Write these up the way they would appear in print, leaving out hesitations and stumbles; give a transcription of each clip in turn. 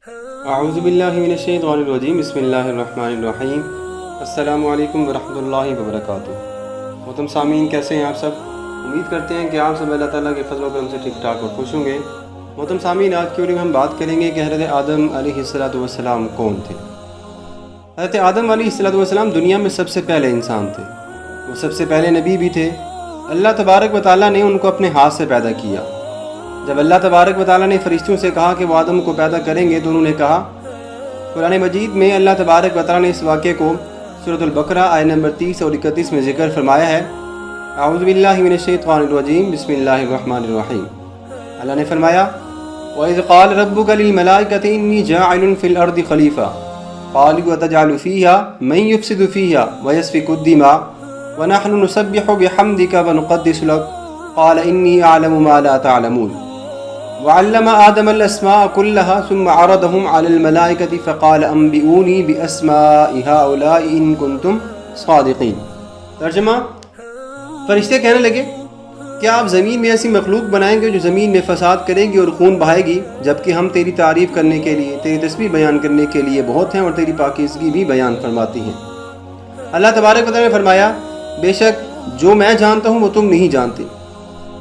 اعوذ باللہ من الشیطان الرجیم بسم اللہ الرحمن الرحیم السلام علیکم ورحمۃ اللہ وبرکاتہ۔ محترم سامعین، کیسے ہیں آپ سب؟ امید کرتے ہیں کہ آپ سب اللہ تعالیٰ کے فضل و کرم سے ٹھیک ٹھاک اور خوش ہوں گے۔ محترم سامعین، آج کی ویڈیو میں ہم بات کریں گے کہ حضرت آدم علیہ السلام کون تھے۔ حضرت آدم علیہ السلام دنیا میں سب سے پہلے انسان تھے، وہ سب سے پہلے نبی بھی تھے۔ اللہ تبارک و تعالیٰ نے ان کو اپنے ہاتھ سے پیدا کیا۔ جب اللہ تبارک و تعالیٰ نے فرشتوں سے کہا کہ وہ آدم کو پیدا کریں گے تو انہوں نے کہا، قرآن مجید میں اللہ تبارک و تعالیٰ نے اس واقعے کو سورۃ البقرہ آیت نمبر 30 اور 31 میں ذکر فرمایا ہے۔ اعوذ باللہ من الشیطان الرجیم بسم اللہ الرحمن الرحیم۔ اللہ نے فرمایا، وَإِذْ قَالَ رَبُّكَ لِلْمَلَائِكَةِ إِنِّي جَاعِلٌ فِي الْأَرْضِ خَلِيفَةً قَالُوا أَتَجْعَلُ فِيهَا مَن يُفْسِدُ فِيهَا وَيَسْفِكُ الدِّمَاءَ وَنَحْنُ نُسَبِّحُ بِحَمْدِكَ وَنُقَدِّسُ لَكَ قَالَ إِنِّي أَعْلَمُ مَا لَا تَعْلَمُونَ وعلم آدم الأسماء كلها ثم عرضهم على الملائكة فقال أنبئوني بأسماء هؤلاء إن كنتم صادقين۔ ترجمہ، فرشتے کہنے لگے، کیا آپ زمین میں ایسی مخلوق بنائیں گے جو زمین میں فساد کرے گی اور خون بہائے گی، جبکہ ہم تیری تعریف کرنے کے لیے، تیری تسبیح بیان کرنے کے لیے بہت ہیں اور تیری پاکیزگی بھی بیان فرماتی ہیں۔ اللہ تبارک و تعالیٰ نے فرمایا، بے شک جو میں جانتا ہوں وہ تم نہیں جانتے۔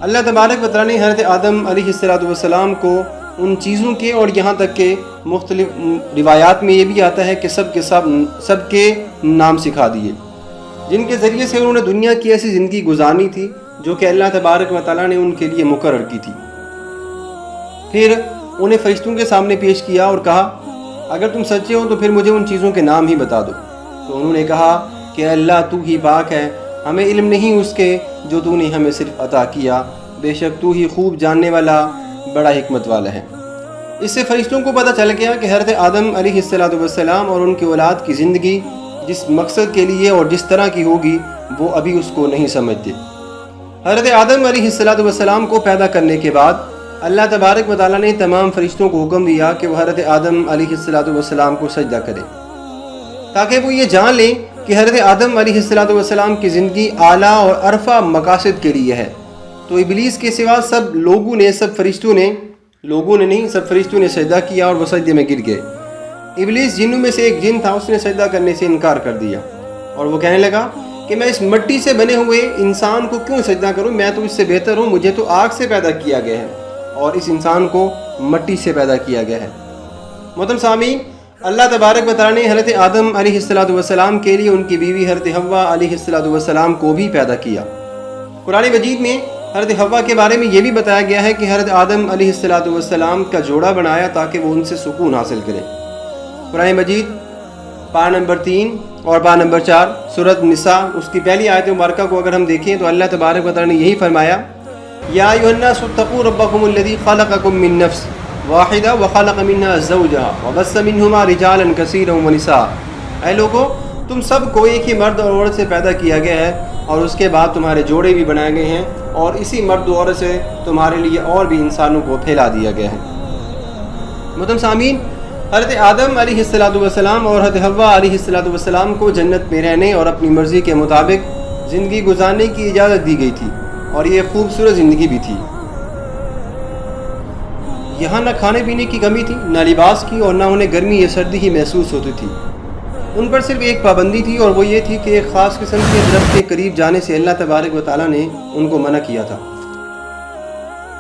اللہ تبارک و تعالیٰ نے حضرت آدم علیہ السلام کو ان چیزوں کے، اور یہاں تک کہ مختلف روایات میں یہ بھی آتا ہے کہ سب کے نام سکھا دیے، جن کے ذریعے سے انہوں نے دنیا کی ایسی زندگی گزارنی تھی جو کہ اللہ تبارک و تعالیٰ نے ان کے لیے مقرر کی تھی۔ پھر انہیں فرشتوں کے سامنے پیش کیا اور کہا، اگر تم سچے ہو تو پھر مجھے ان چیزوں کے نام ہی بتا دو۔ تو انہوں نے کہا کہ اللہ تو ہی پاک ہے، ہمیں علم نہیں اس کے جو تو نے ہمیں صرف عطا کیا، بے شک تو ہی خوب جاننے والا، بڑا حکمت والا ہے۔ اس سے فرشتوں کو پتہ چل گیا کہ حضرت آدم علیہ السلام اور ان کی اولاد کی زندگی جس مقصد کے لیے اور جس طرح کی ہوگی وہ ابھی اس کو نہیں سمجھتے۔ حضرت آدم علیہ السلام کو پیدا کرنے کے بعد اللہ تبارک و تعالیٰ نے تمام فرشتوں کو حکم دیا کہ وہ حضرت آدم علیہ السلام کو سجدہ کریں، تاکہ وہ یہ جان لیں کہ حضرت آدم علیہ السلام کی زندگی اعلیٰ اور عرفہ مقاصد کے لیے ہے۔ تو ابلیس کے سوا سب فرشتوں نے سجدہ کیا اور وہ سجدے میں گر گئے۔ ابلیس جنوں میں سے ایک جن تھا، اس نے سجدہ کرنے سے انکار کر دیا اور وہ کہنے لگا کہ میں اس مٹی سے بنے ہوئے انسان کو کیوں سجدہ کروں، میں تو اس سے بہتر ہوں، مجھے تو آگ سے پیدا کیا گیا ہے اور اس انسان کو مٹی سے پیدا کیا گیا ہے۔ محترم سامعین، اللہ تبارک و تعالیٰ نے حضرت آدم علیہ السلام کے لیے ان کی بیوی حضرت حوا علیہ السلام کو بھی پیدا کیا۔ قرآن مجید میں حضرت حوا کے بارے میں یہ بھی بتایا گیا ہے کہ حضرت آدم علیہ السلام کا جوڑا بنایا تاکہ وہ ان سے سکون حاصل کریں۔ قرآن مجید پارہ نمبر 3 اور پارہ نمبر 4 سورۃ النساء، اس کی پہلی آیت مبارکہ کو اگر ہم دیکھیں تو اللہ تبارک و تعالیٰ نے یہی فرمایا، یا ایھا الناس اتقوا ربکم الذی خلقکم من نفس واحدہ وخلق منها زوجہا وبث منہما رجالا کثیرا ونساء۔ اے لوگو، تم سب کو ایک ہی مرد اور عورت سے پیدا کیا گیا ہے اور اس کے بعد تمہارے جوڑے بھی بنائے گئے ہیں، اور اسی مرد و عورت سے تمہارے لیے اور بھی انسانوں کو پھیلا دیا گیا ہے۔ محترم سامعین، حضرت آدم علیہ السلام اور حضرت حوا علیہ السلام کو جنت میں رہنے اور اپنی مرضی کے مطابق زندگی گزارنے کی اجازت دی گئی تھی، اور یہ خوبصورت زندگی بھی تھی۔ یہاں نہ کھانے پینے کی کمی تھی، نہ لباس کی، اور نہ انہیں گرمی یا سردی ہی محسوس ہوتی تھی۔ ان پر صرف ایک پابندی تھی، اور وہ یہ تھی کہ ایک خاص قسم کے درخت کے قریب جانے سے اللہ تبارک و تعالیٰ نے ان کو منع کیا تھا۔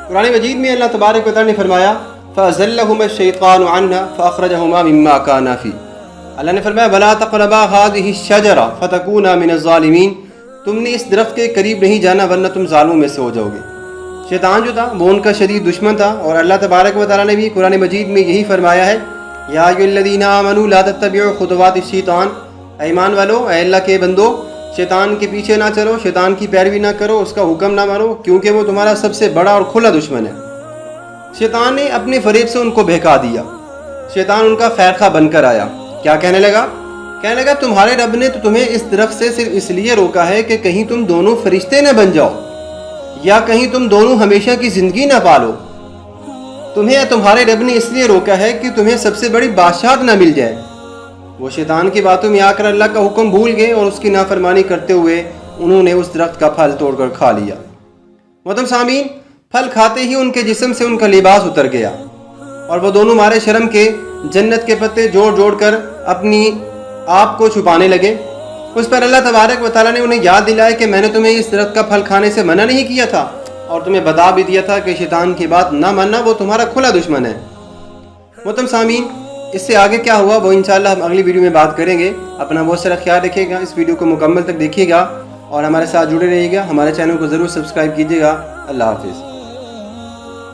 قرآن مجید میں اللہ تبارک و تعالیٰ نے فرمایا، فَأَزَلَّهُمَا الشَّيْطَانُ عَنْهَا فَأَخْرَجَهُمَا مِمَّا كَانَا فِيهِ۔ اللہ نے فرمایا، وَلَا تَقْرَبَا هَٰذِهِ الشَّجَرَةَ فَتَكُونَا مِنَ الظَّالِمِينَ۔ تم نے اس درخت کے قریب نہیں جانا ورنہ تم ظالموں میں سے ہو جاؤ گے۔ شیطان جو تھا وہ ان کا شدید دشمن تھا، اور اللہ تبارک و تعالیٰ نے بھی قرآن مجید میں یہی فرمایا ہے، یا ایھا الذین آمنوا لا تتبعوا خطوات الشیطان۔ اے ایمان والو، اے اللہ کے بندو، شیطان کے پیچھے نہ چلو، شیطان کی پیروی نہ کرو، اس کا حکم نہ مانو، کیونکہ وہ تمہارا سب سے بڑا اور کھلا دشمن ہے۔ شیطان نے اپنے فریب سے ان کو بہکا دیا۔ شیطان ان کا خیرخواہ بن کر آیا۔ کیا کہنے لگا؟ تمہارے رب نے تو تمہیں اس درخت سے صرف اس لیے روکا ہے کہ کہیں تم دونوں فرشتے نہ بن جاؤ، یا کہیں تم دونوں ہمیشہ کی زندگی نہ پالو۔ تمہیں تمہارے رب نے اس لیے روکا ہے کہ تمہیں سب سے بڑی بادشاہت نہ مل جائے۔ وہ شیطان کی باتوں میں آ کر اللہ کا حکم بھول گئے، اور اس کی نافرمانی کرتے ہوئے انہوں نے اس درخت کا پھل توڑ کر کھا لیا۔ محترم سامعین، پھل کھاتے ہی ان کے جسم سے ان کا لباس اتر گیا، اور وہ دونوں مارے شرم کے جنت کے پتے جوڑ جوڑ کر اپنی آپ کو چھپانے لگے، اس پر اللہ تبارک و تعالیٰ نے انہیں یاد دلایا کہ میں نے تمہیں اس درخت کا پھل کھانے سے منع نہیں کیا تھا، اور تمہیں بتا بھی دیا تھا کہ شیطان کی بات نہ ماننا، وہ تمہارا کھلا دشمن ہے۔ محترم سامعین، اس سے آگے کیا ہوا وہ انشاءاللہ ہم اگلی ویڈیو میں بات کریں گے۔ اپنا بہت سارا خیال رکھیے گا، اس ویڈیو کو مکمل تک دیکھیے گا اور ہمارے ساتھ جڑے رہیے گا، ہمارے چینل کو ضرور سبسکرائب کیجیے گا۔ اللہ حافظ۔